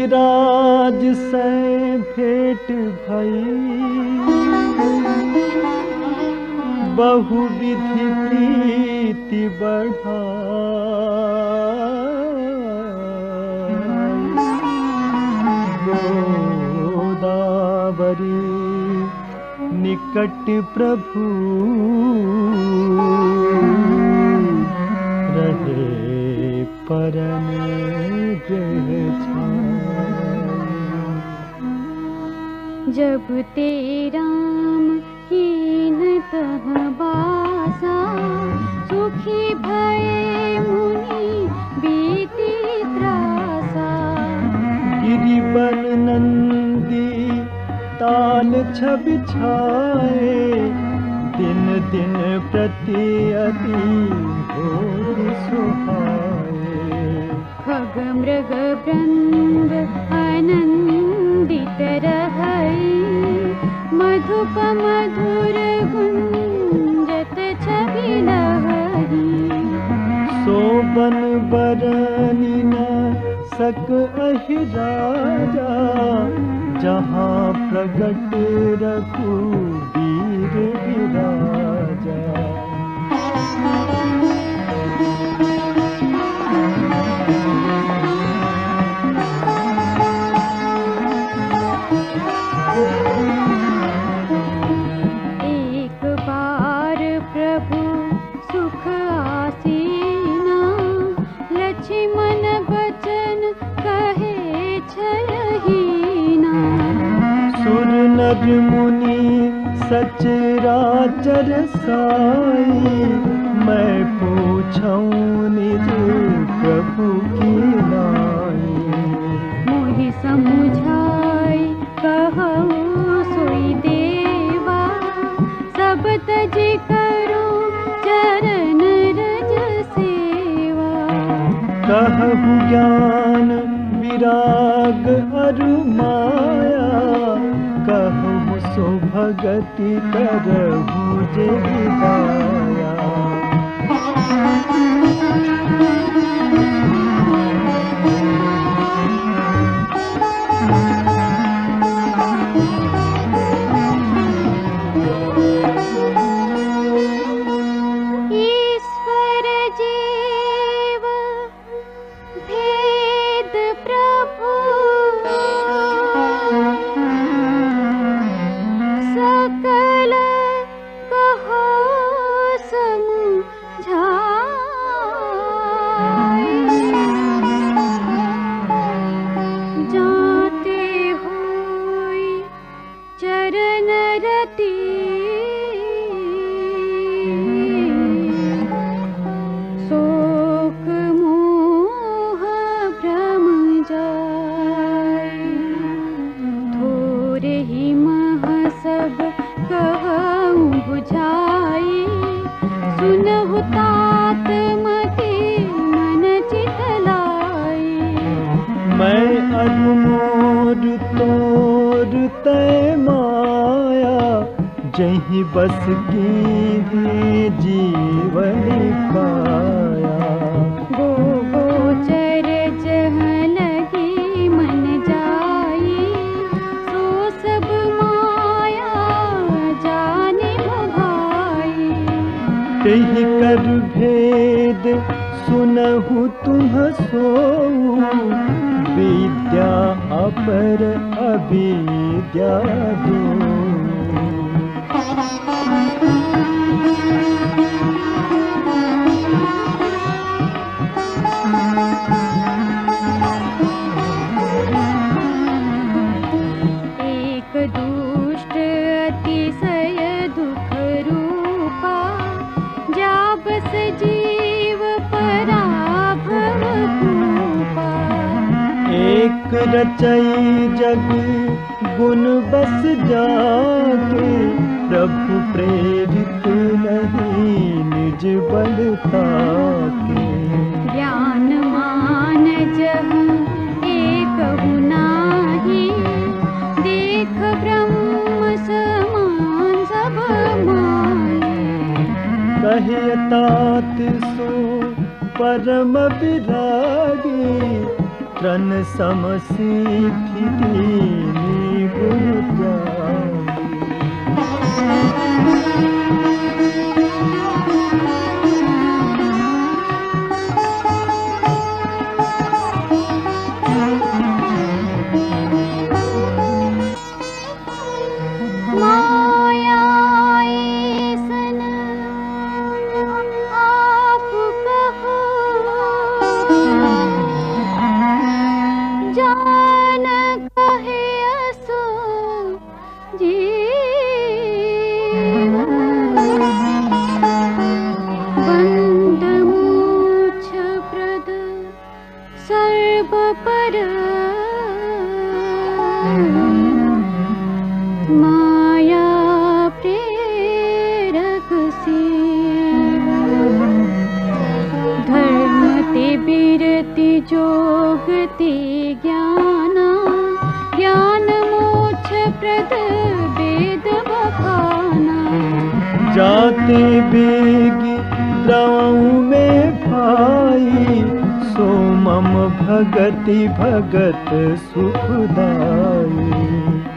विराज से भेंट भई, बहुविधि प्रीति बढ़ाई। गोदावरी निकट प्रभु रहे परम ग्रह छाई। जब ते राम हीन तह बासा, सुखी भये मुनि बीती त्रासा। गिरिवन नंदी ताल छवि छाए, दिन दिन प्रति अति होति सुहाए। खग मृग वृंद आनंदित रहई, मधुप मधुर गुंजत छवि लहरी। सोबन बरनी न सक अहि राजा, जहाँ प्रगट रघुबीर विराजा। एक बार प्रभु सुख आसीना, लक्ष्मण बचन कहे छलहीना। सुर नर मुनि सचराचर साई, मैं पूछऊं निज प्रभु की नाई। मोहि समुझाई कहूँ सोई देवा, सब तज करो चरण रज सेवा। कहु ज्ञान विराग अरु माया, कहु सो भगति करहु जे विदाया। ईश्वर जीव भेद प्रभु, सकल कहो समुझाई। जाते होई चरण रति, शोक मोह भ्रम जाई। थोरे ही मह सब कहूँ बुझाई, सुनहु तात मति मन चित लाई। मैं अरु मोर तोर तय माया, जहीं बस कीन्हे जीवन पाया। गो गोचर जहाँ लगी मन जाई, सो सब माया जाने भाई। तेहि कर भेद सुनहु तुम सोऊ, विद्या अपर अविद्या दो। एक दुष्ट अतिशय दुख रूपा, जा बस जीव पराभव भूपा। एक रचई जग गुण बस जाके, प्रभु प्रेरित नहीं निज बल ताके। ज्ञान मान जह एक नाही, देख ब्रह्म समान सब माही। कहे तात सो परम विरागी, त्रन समसीठी दीनी गुरु त्यागी। माया प्रेरक सेवा, धर्म ते बिरति जोग ते ज्ञाना, ज्ञान मोक्ष प्रद वेद बखाना। जाते बेगी द्रवऊ में भाई, सो मम भगति भगत सुखदाई।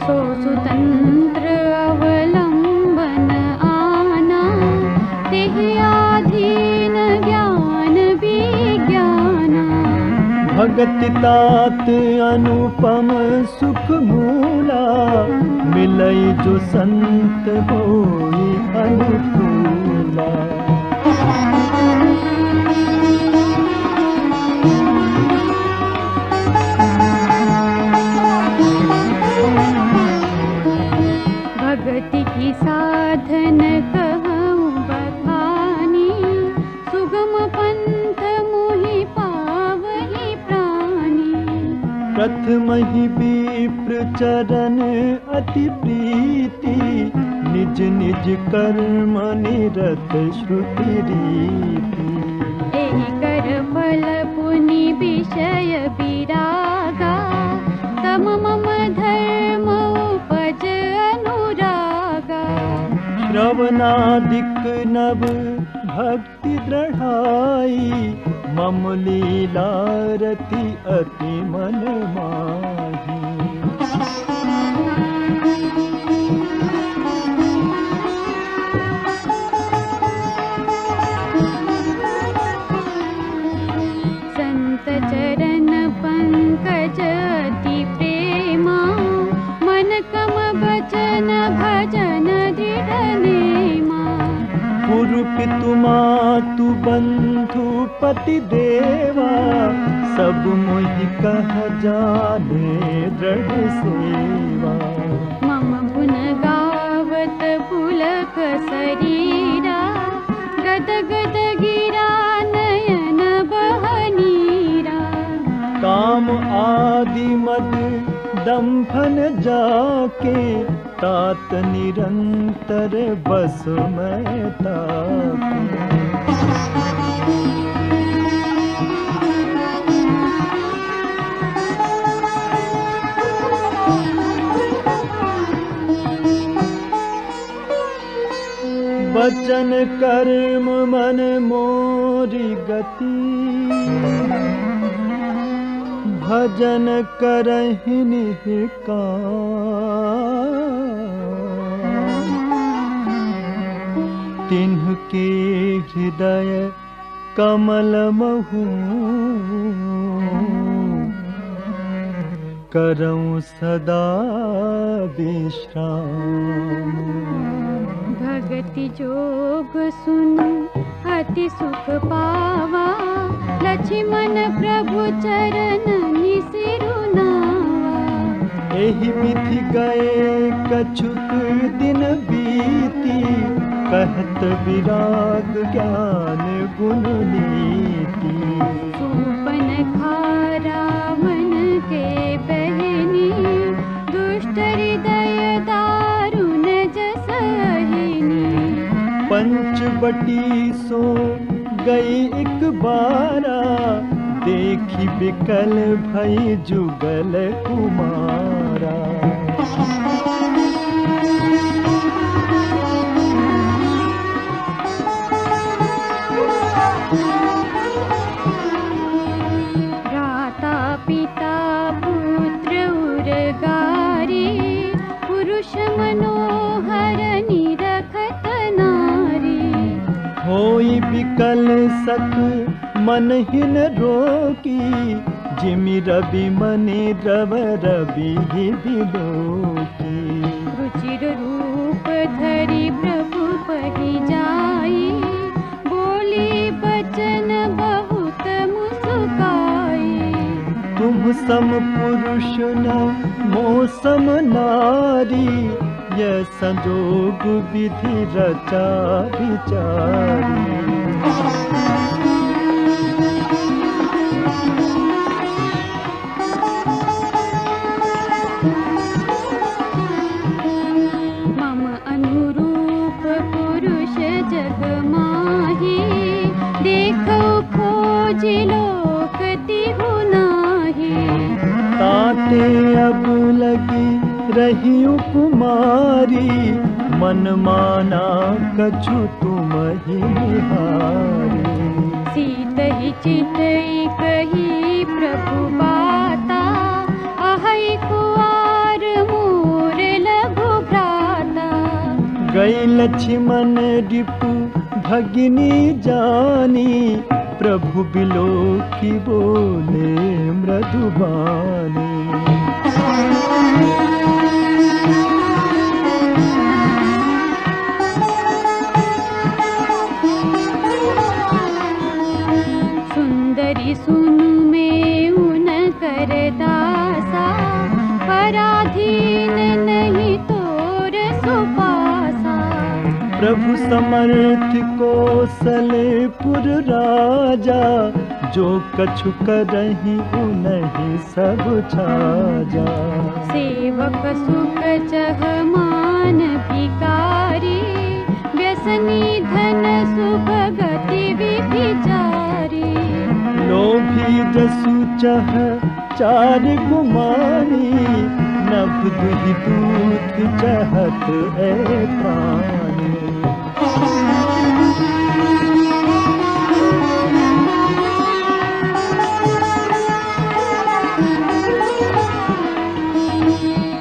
सो सुतंत्र अवलंबन आना, तेहि आधीन ज्ञान विज्ञाना। भगति तात अनुपम सुख मूला, मिलई जो संत होई अनुकूला। भगति की साधन कहूँ बखानी, सुगम पंथ मोहि पावहि प्राणी। प्रथम ही विप्र चरण अति प्रीति, निज निज कर्म निरत श्रुति रीति। एहि कर फल पुनि विषय विरागा, तम मम धर्म उपज अनुरागा। श्रवणादिक नव भक्ति दृढ़ाई, मम लीला रति अति मन माही। संत चरण पंकज अति प्रेमा, मन कम बचन भजन दृढ़ नेमा। गुरु पितु मातु बंधु पति देवा, सब मोहि कह जाने दृढ़ सेवा। मम गुण गावत पुलक शरीरा, गद गद गिरा नयन बहनीरा। काम आदि मद दंभन जाके, तात निरंतर बस में ताके। वचन कर्म मन मोरी गति, भजन करहि निहिकाम। तिन्हके हृदय कमल महु, करऊं सदा विश्राम। भगति जोग सुन अति सुख पावा, लक्ष्मण प्रभु चरण निसिरुनावा। एहि विधि गए कछुक दिन बीती, कहत विराग ज्ञान गुण नीति। सूर्पनखा रावण के बहनी, दुष्ट हृदय दारुण जसहिनी। पंचवटी सो गई एक बारा, देखी बिकल भई जुगल कुमारा। भ्राता पिता सक मन हिन रोकी, जिमि रवि मनि द्रव रवि ही बिलोकी। रुचिर रूप धरि प्रभु पहि जाई, बोली बचन बहुत मुस्काई। तुम सम पुरुष न मोह सम नारी, यह संजोग विधि रचा विचारी। मम अनुरूप पुरुष जग माही, देखो खोज लोक तिहु नाही। ताते अब लगी रही कुमारी, मन माना कछु तुम ही निहारी। सीतहि चितई कही प्रभु बाता, अहै कुआर मोर लघु भ्राता। गई लक्ष्मण रिपु भगिनी जानी, प्रभु बिलोकी बोले मृदुबानी। सुंदरी सुनु में उन कर दासा, पराधीन नहीं तोर सुपासा। प्रभु समर्थ कौशलपुर राजा, जो कछु करहि उनहि सब छाजा। सेवक सुख चह मान भिकारी, व्यसनी धन सुभगति विभिचारी। लोभी जसु चह चार गुमानी, नभ दुहि दूध चहत है प्राणी।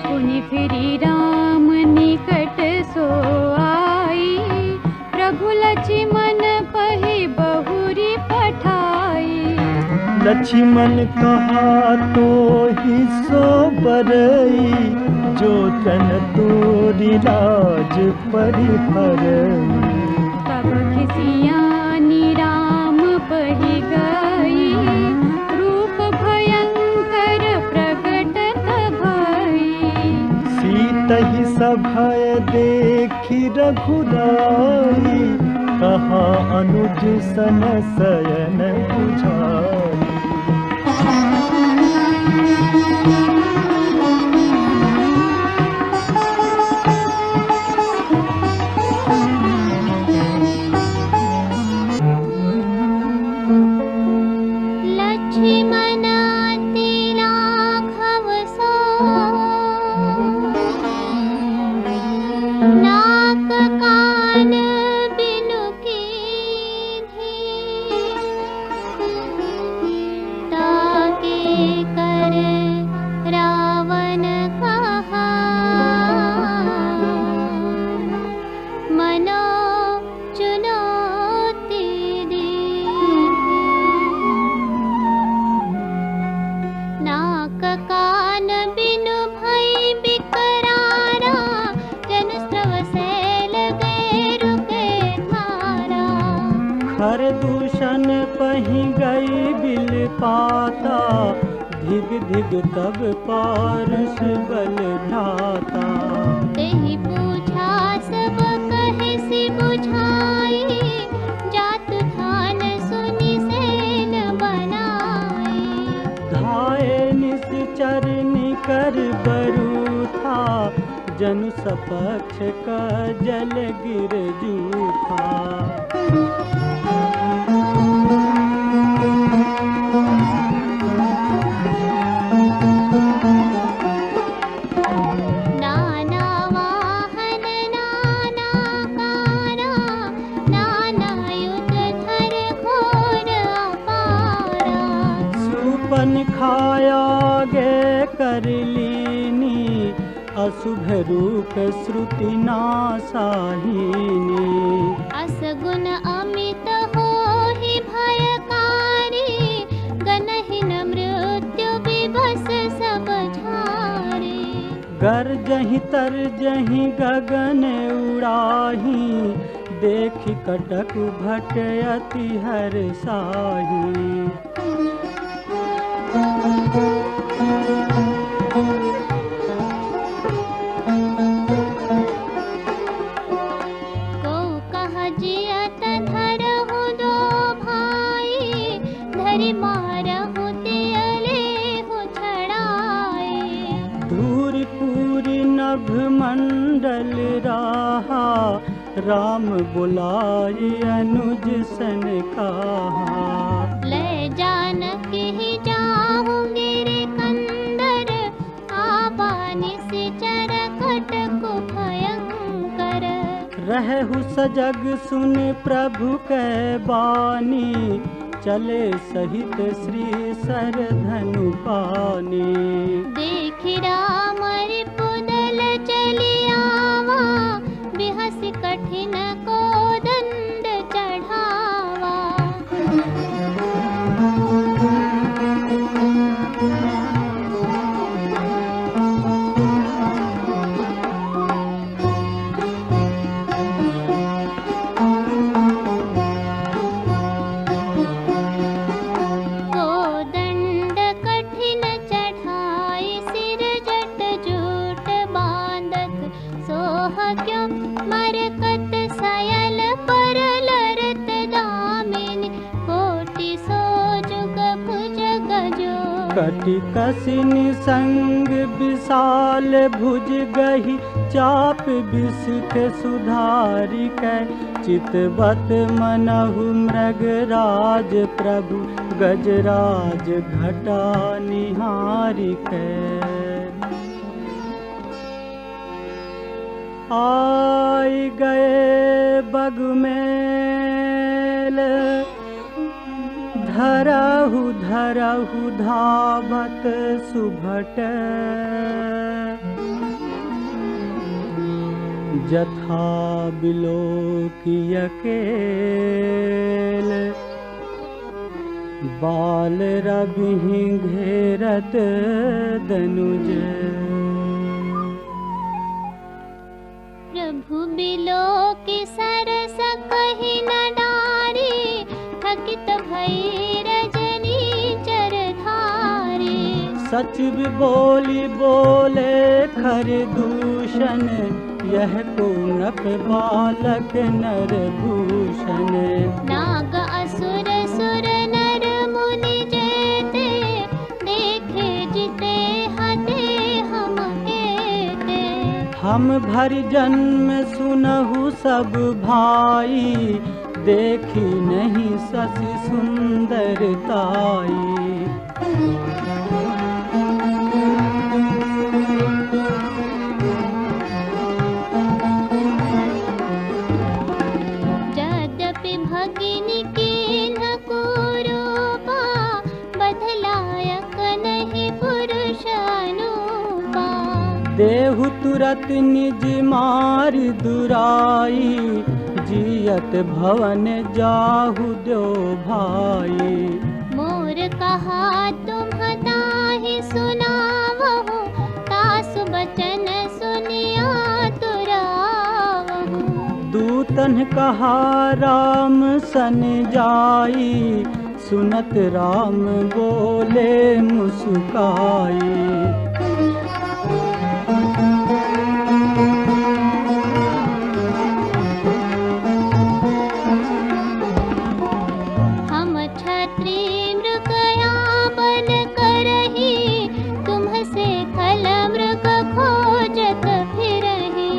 पुनि फिरी राम निकट सो आई, प्रभु लक्ष्मण पहि बहुरी पठाई। लक्ष्मण कहा तो ही सो बरई, जो तन तोरी लाज परिहरई। तब खिसियानी राम पहि गई, रूप भयंकर प्रगटत भई। सीतहि सभय देखि रघुराई, कहा अनुज सन शयन बुझाई। लक्ष्मण अति लाघव सो, नाक कान बिनु कीन्ही। ताके कर रावण कहा, मनो चुनौती दीन्ही। नाक कान बिनु भई बिकरारा, जन स्रव सैल गए रुके थारा। खर दूषण पहि गई बिल पाता, धिग धिग तब पारुष बल भ्राता। तेहि पूछा सब कहे सि बुझाई, जात थान सुनि सैन बनाई। धाये निश्चर निकर बरू था, जनु सपक्ष का जल गिर जूथा। नाना वाहन नाना कारा, नाना युध धर घोर अपारा। सुपन खाया गे कर लीनी, अशुभ रूप श्रुति नासाहिनी। असगुन अमित होहि भय गरजहि तरजहि गगन उड़ाही, देखि कटक भट अति हर्षाहि। को कह जियत धरहु दो भाई, धरि मारहु तियलेहु छड़ाए। धूरि पूरी नभ मंडल राहा, राम बुलाए अनुज सन कहा। ले जानकी ही जाहु गिरिकंदर, आबा निश्चर कटकु भयंकर। रहु सजग सुन प्रभु कै बानी, चले सहित श्री सर धनु पानी। देखि राम रिपुदल चली आवा, बिहस कठिन को दंड चढ़ावा। को दंड कठिन चढ़ाई, सिर जट जूट बांधत। सोह क्यों मरकत सयल पर लरत दामिनी, कोटि सो जुग भुज गजो। कटि कसिन संग विशाल भुज गही, चाप बिसठ सुधारि कै। चितवत मनहु मृगराज प्रभु, गजराज घटा निहारि कै। आई गए बगमेल, धरहु धरहु धावत सुभट। जथा बिलोकिय केल, बाल रबिहि घेरत दनुज। प्रभु बिलोकि सरस कहि न डारी, थकित भई रजनी चरधारी। सचिव बोली बोले खर दूषण, यह को नप बालक नर भूषण। नाग असुर सुर नर मुनि जेते, देखे जिते हते हम हेते। हम भरि जन्म सुनहु सब भाई, देखी नहीं शशि सुंदरताई। यद्यपि भगिनी कीन्ह कुरूपा, बधलायक नहीं पुरुष अनूपा। देहु तुरत निज मारि दुराई, जियत भवन जाहु द्यो भाई। मोर कहा तुम ताहि सुनावहु, तासु बचन सुनिया तुरावहु। दूतन कहा राम सन जाई, सुनत राम बोले मुस्काई। हम क्षत्रि मृगया बन करही, तुम्हसे खल मृग खोजत फिरही।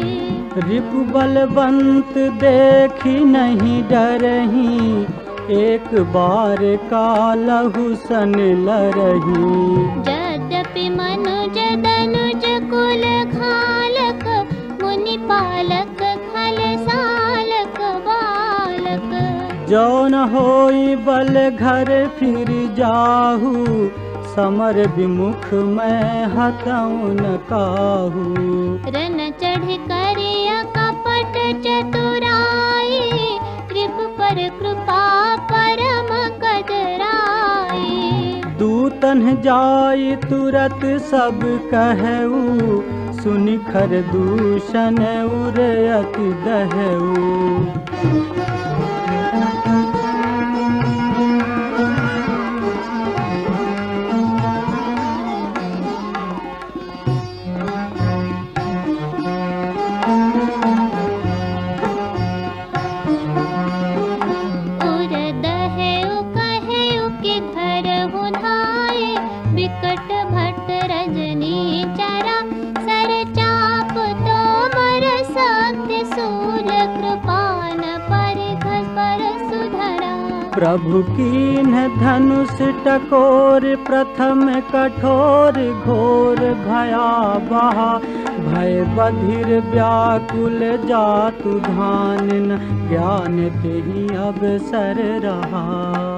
रिपु बलवंत देखी नहीं डरही, एक बार कालहु सन लरही। यद्यपि मनुज दनुज कुल खालक, मुनि पालक खल सालक बालक। जो न होई बल घर फिर जाहू, समर विमुख मैं हतऊ न काहू। रन चढ़ करिया कपट चतुराई, कृप पर कृपा परम कदराई। दूतन जाई तुरत सब कहऊ, सुनि खर दूषण उर अति दहऊ। विकट भट्ट रजनी चरा सर चाप तोमर सत्य सूल कृपान परिघ पर सुधरा। प्रभु कीन्ह धनुष टकोर प्रथम कठोर घोर भयावह भय बधिर व्याकुल जातु धान ज्ञान तेहि अवसर रहा।